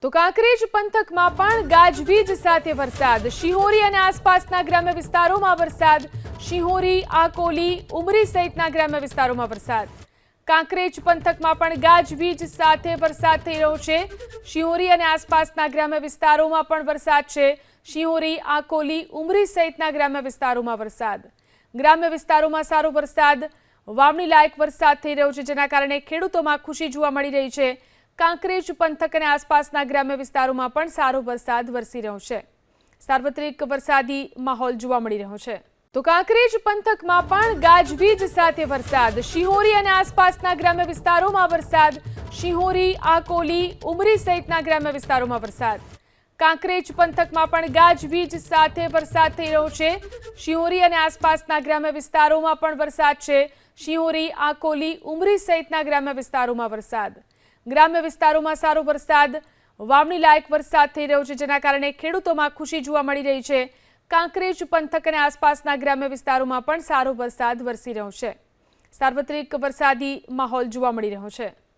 તો કાંકરેજ પંથકમાં પણ ગાજવીજ સાથે વરસાદ. શિહોરી અને આસપાસના ગ્રામ્ય વિસ્તારોમાં વરસાદ. શિહોરી, આકોલી, ઉમરી સહિતના ગ્રામ્ય વિસ્તારોમાં વરસાદ. કાંકરેજ પંથકમાં પણ ગાજવીજ સાથે વરસાદ થઈ રહ્યો છે. શિહોરી અને આસપાસના ગ્રામ્ય વિસ્તારોમાં પણ વરસાદ છે. શિહોરી, આકોલી, ઉમરી સહિતના ગ્રામ્ય વિસ્તારોમાં વરસાદ. ગ્રામ્ય વિસ્તારોમાં સારો વરસાદ, વાવણી લાયક વરસાદ થઈ રહ્યો છે, જેના કારણે ખેડૂતોમાં ખુશી જોવા મળી રહી છે. કાંકરેજ પંથક અને આસપાસના ગ્રામ્ય વિસ્તારોમાં પણ સારો વરસાદ વરસી રહ્યો છે. સાર્વત્રિક વરસાદી માહોલ જોવા મળી રહ્યો છે. તો કાંકરેજ પંથકમાં પણ ગાજવીજ સાથે વરસાદ. શિહોરી અને આસપાસના ગ્રામ્ય વિસ્તારોમાં વરસાદ. શિહોરી, આકોલી, ઉમરી સહિતના ગ્રામ્ય વિસ્તારોમાં વરસાદ. કાંકરેજ પંથકમાં પણ ગાજવીજ સાથે વરસાદ થઈ રહ્યો છે. શિહોરી અને આસપાસના ગ્રામ્ય વિસ્તારોમાં પણ વરસાદ છે. શિહોરી, આકોલી, ઉમરી સહિતના ગ્રામ્ય વિસ્તારોમાં વરસાદ. ગ્રામ્ય વિસ્તારોમાં સારો વરસાદ, વાવણી લાયક વરસાદ થઈ રહ્યો છે, જેના કારણે ખેડૂતોમાં ખુશી જોવા મળી રહી છે. કાંકરેજ પંથક અને આસપાસના ગ્રામ્ય વિસ્તારોમાં પણ સારો વરસાદ વરસી રહ્યો છે. સાર્વત્રિક વરસાદી માહોલ જોવા મળી રહ્યો છે.